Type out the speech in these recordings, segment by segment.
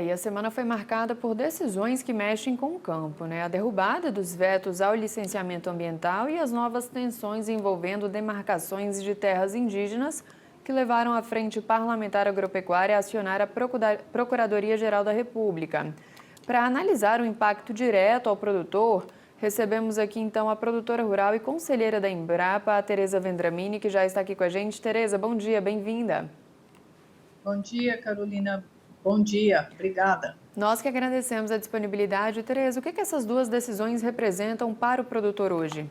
E a semana foi marcada por decisões que mexem com o campo, né? A derrubada dos vetos ao licenciamento ambiental e as novas tensões envolvendo demarcações de terras indígenas que levaram a Frente Parlamentar Agropecuária a acionar a Procuradoria-Geral da República. Para analisar o impacto direto ao produtor, recebemos aqui então a produtora rural e conselheira da Embrapa, a Tereza Vendramini, que já está aqui com a gente. Tereza, bom dia, bem-vinda. Bom dia, Carolina. Bom dia, obrigada. Nós que agradecemos a disponibilidade. Tereza, o que essas duas decisões representam para o produtor hoje?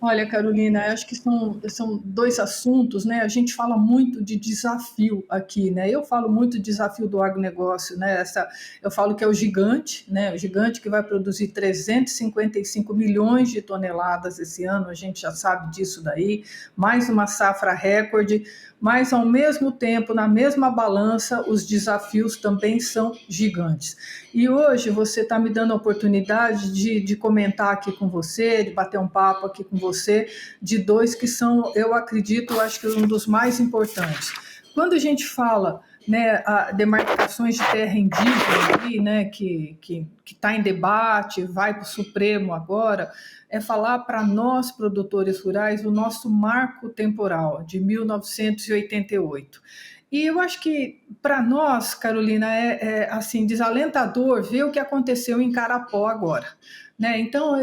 Olha, Carolina, acho que são dois assuntos, né? A gente fala muito de desafio aqui, né? Eu falo muito de desafio do agronegócio, né? Eu falo que é o gigante, né? O gigante que vai produzir 355 milhões de toneladas esse ano, a gente já sabe disso daí, mais uma safra recorde, mas ao mesmo tempo, na mesma balança, os desafios também são gigantes. E hoje você está me dando a oportunidade de comentar aqui com você, de bater um papo aqui com você, de dois que são, eu acredito, acho que um dos mais importantes. Quando a gente fala, né, a demarcações de terra indígena aí, né, que está em debate, vai para o Supremo agora, é falar para nós, produtores rurais, o nosso marco temporal de 1988. E eu acho que, para nós, Carolina, assim, desalentador ver o que aconteceu em Carapó agora. Né? Então,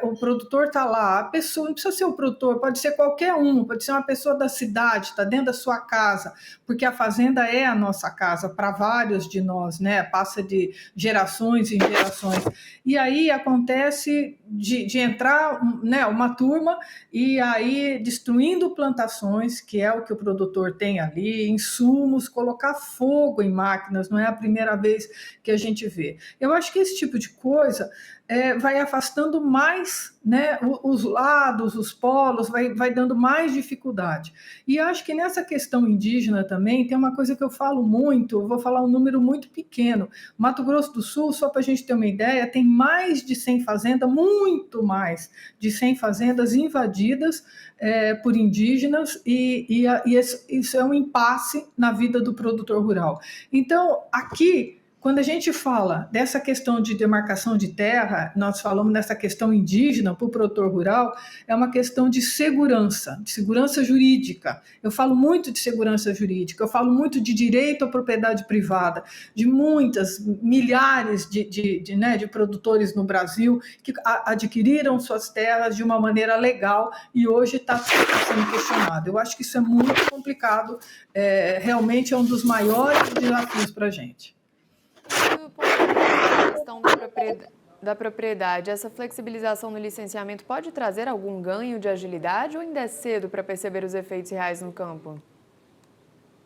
o produtor está lá, a pessoa não precisa ser o produtor, pode ser qualquer um, pode ser uma pessoa da cidade, está dentro da sua casa, porque a fazenda é a nossa casa para vários de nós, né? Passa de gerações em gerações. E aí acontece de entrar, né, uma turma e aí destruindo plantações, que é o que o produtor tem ali, insumos, colocar fogo em máquinas, não é a primeira vez que a gente vê. Eu acho que esse tipo de coisa vai afastando mais, né, os lados, os polos, vai dando mais dificuldade. E acho que nessa questão indígena também tem uma coisa que eu falo muito, vou falar um número muito pequeno. Mato Grosso do Sul, só para a gente ter uma ideia, tem mais de 100 fazendas, muito mais de 100 fazendas invadidas por indígenas, isso é um impasse na vida do produtor rural. Então, aqui, quando a gente fala dessa questão de demarcação de terra, nós falamos dessa questão indígena para o produtor rural, é uma questão de segurança jurídica. Eu falo muito de segurança jurídica, eu falo muito de direito à propriedade privada, de muitas, milhares de produtores no Brasil que adquiriram suas terras de uma maneira legal e hoje está sendo questionado. Eu acho que isso é muito complicado, realmente é um dos maiores desafios para a gente. Do ponto de vista da questão da propriedade, essa flexibilização no licenciamento pode trazer algum ganho de agilidade ou ainda é cedo para perceber os efeitos reais no campo?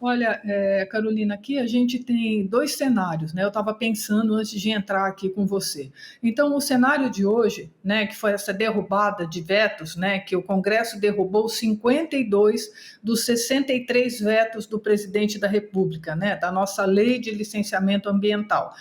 Olha, Carolina, aqui a gente tem dois cenários, né? Eu estava pensando antes de entrar aqui com você. Então, o cenário de hoje, né, que foi essa derrubada de vetos, né, que o Congresso derrubou 52 dos 63 vetos do presidente da República, né, da nossa lei de licenciamento ambiental.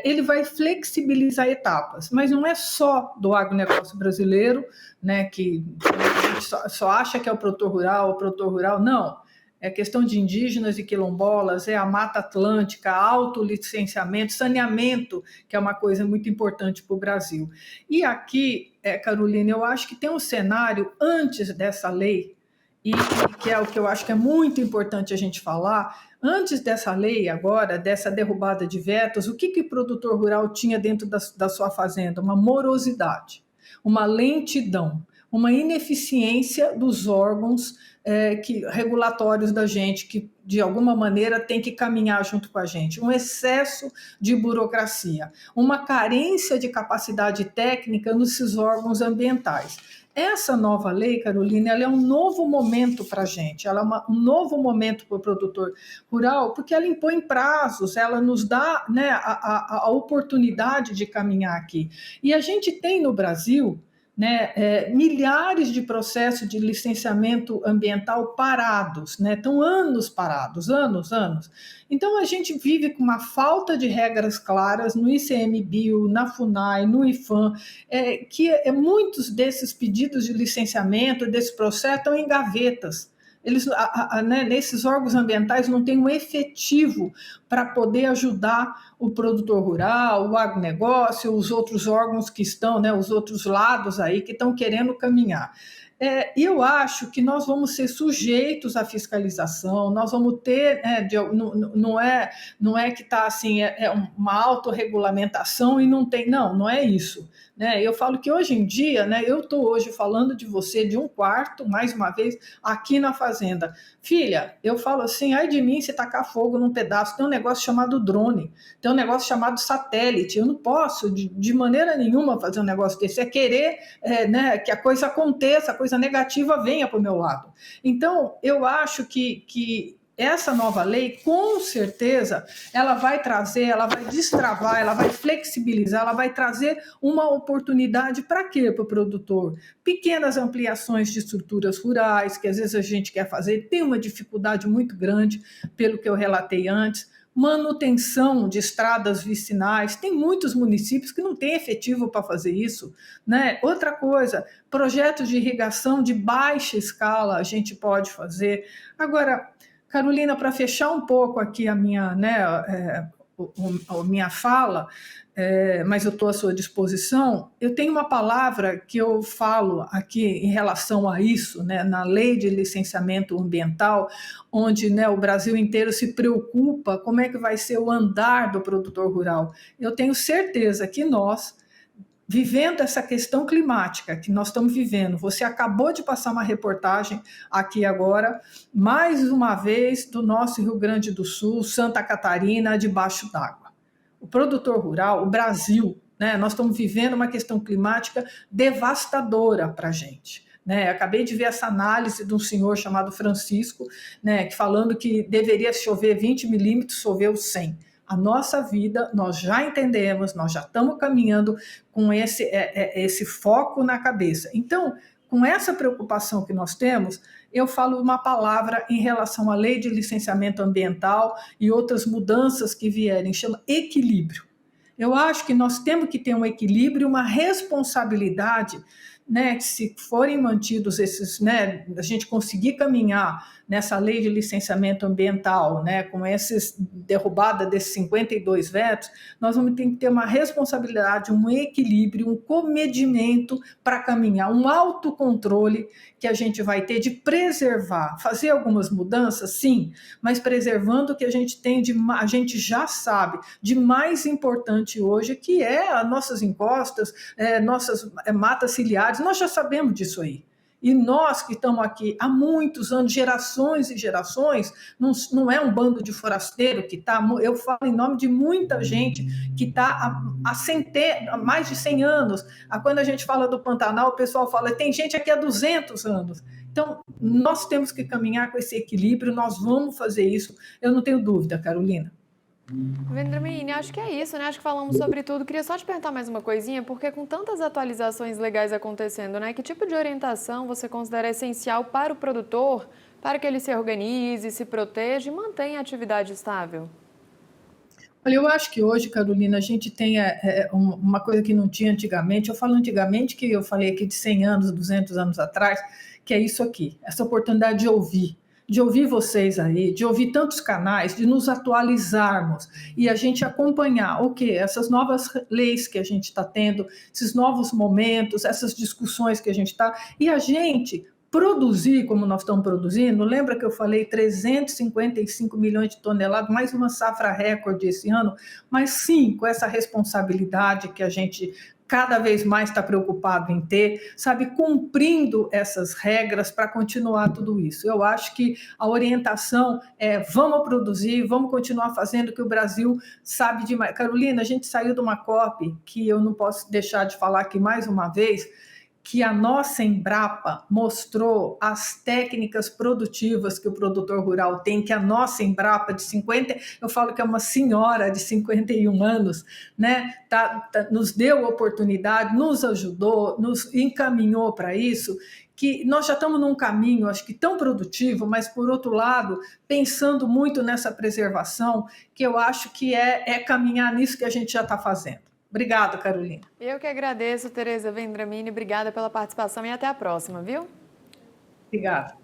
Ele vai flexibilizar etapas, mas não é só do agronegócio brasileiro, né, que a gente só acha que é o produtor rural, não. É questão de indígenas e quilombolas, é a Mata Atlântica, autolicenciamento, saneamento, que é uma coisa muito importante para o Brasil. E aqui, Carolina, eu acho que tem um cenário antes dessa lei, e que é o que eu acho que é muito importante a gente falar, antes dessa lei agora, dessa derrubada de vetos, o que o produtor rural tinha dentro da sua fazenda? Uma morosidade, uma lentidão, uma ineficiência dos órgãos regulatórios da gente, que de alguma maneira tem que caminhar junto com a gente, um excesso de burocracia, uma carência de capacidade técnica nesses órgãos ambientais. Essa nova lei, Carolina, ela é um novo momento para a gente, ela é um novo momento para o produtor rural, porque ela impõe prazos, ela nos dá, né, a oportunidade de caminhar aqui. E a gente tem no Brasil, né, milhares de processos de licenciamento ambiental parados, né, estão anos parados, anos. Então a gente vive com uma falta de regras claras no ICMBio, na FUNAI, no IFAM, que muitos desses pedidos de licenciamento, desse processo, estão em gavetas. Eles, né, nesses órgãos ambientais não tem um efetivo para poder ajudar o produtor rural, o agronegócio, os outros órgãos que estão, né, os outros lados aí que estão querendo caminhar. Eu acho que nós vamos ser sujeitos à fiscalização, nós vamos ter, não é que está assim, uma autorregulamentação e não tem, não é isso. Né? Eu falo que hoje em dia, né, eu estou hoje falando de você de um quarto, mais uma vez, aqui na fazenda. Filha, eu falo assim, ai de mim se tacar fogo num pedaço, tem um negócio chamado drone, tem um negócio chamado satélite, eu não posso de maneira nenhuma fazer um negócio desse, é querer né, que a coisa aconteça, a coisa negativa venha para o meu lado. Então, eu acho que essa nova lei, com certeza, ela vai trazer, ela vai destravar, ela vai flexibilizar, ela vai trazer uma oportunidade para quê? Para o produtor. Pequenas ampliações de estruturas rurais, que às vezes a gente quer fazer, tem uma dificuldade muito grande, pelo que eu relatei antes, manutenção de estradas vicinais, tem muitos municípios que não têm efetivo para fazer isso, né? Outra coisa, projetos de irrigação de baixa escala a gente pode fazer. Agora, Carolina, para fechar um pouco aqui a minha, né, a minha fala, mas eu estou à sua disposição, eu tenho uma palavra que eu falo aqui em relação a isso, né, na lei de licenciamento ambiental, onde, né, o Brasil inteiro se preocupa como é que vai ser o andar do produtor rural. Eu tenho certeza que nós, vivendo essa questão climática que nós estamos vivendo, você acabou de passar uma reportagem aqui agora, mais uma vez, do nosso Rio Grande do Sul, Santa Catarina, debaixo d'água. O produtor rural, o Brasil, né, nós estamos vivendo uma questão climática devastadora para a gente. Né, acabei de ver essa análise de um senhor chamado Francisco, né, que falando que deveria chover 20 milímetros, choveu 100. A nossa vida, nós já entendemos, nós já estamos caminhando com esse foco na cabeça. Então, com essa preocupação que nós temos, eu falo uma palavra em relação à lei de licenciamento ambiental e outras mudanças que vierem, chama equilíbrio. Eu acho que nós temos que ter um equilíbrio, uma responsabilidade, né, se forem mantidos esses, né, a gente conseguir caminhar nessa lei de licenciamento ambiental, né, com esses derrubada desses 52 vetos, nós vamos ter que ter uma responsabilidade, um equilíbrio, um comedimento para caminhar, um autocontrole que a gente vai ter de preservar, fazer algumas mudanças, sim, mas preservando o que a gente tem a gente já sabe de mais importante hoje, que é as nossas encostas, nossas matas ciliares, nós já sabemos disso aí. E nós que estamos aqui há muitos anos, gerações e gerações, não é um bando de forasteiro que está, eu falo em nome de muita gente que está há mais de 100 anos. Quando a gente fala do Pantanal, o pessoal fala, tem gente aqui há 200 anos. Então, nós temos que caminhar com esse equilíbrio, nós vamos fazer isso, eu não tenho dúvida, Carolina. Vendramini, acho que é isso, né? Acho que falamos sobre tudo. Queria só te perguntar mais uma coisinha, porque com tantas atualizações legais acontecendo, né? Que tipo de orientação você considera essencial para o produtor, para que ele se organize, se proteja e mantenha a atividade estável? Olha, eu acho que hoje, Carolina, a gente tem uma coisa que não tinha antigamente. Eu falo antigamente, que eu falei aqui de 100 anos, 200 anos atrás, que é isso aqui, essa oportunidade de ouvir vocês aí, de ouvir tantos canais, de nos atualizarmos e a gente acompanhar o quê? Essas novas leis que a gente está tendo, esses novos momentos, essas discussões que a gente está, e a gente produzir como nós estamos produzindo. Lembra que eu falei 355 milhões de toneladas, mais uma safra recorde esse ano, mas sim, com essa responsabilidade que a gente cada vez mais está preocupado em ter, sabe, cumprindo essas regras para continuar tudo isso. Eu acho que a orientação é vamos produzir, vamos continuar fazendo o que o Brasil sabe demais. Carolina, a gente saiu de uma COP que eu não posso deixar de falar aqui mais uma vez, que a nossa Embrapa mostrou as técnicas produtivas que o produtor rural tem, que a nossa Embrapa de 50, eu falo que é uma senhora de 51 anos, né, nos deu oportunidade, nos ajudou, nos encaminhou para isso, que nós já estamos num caminho, acho que tão produtivo, mas por outro lado, pensando muito nessa preservação, que eu acho que é caminhar nisso que a gente já está fazendo. Obrigada, Carolina. Eu que agradeço, Tereza Vendramini. Obrigada pela participação e até a próxima, viu? Obrigada.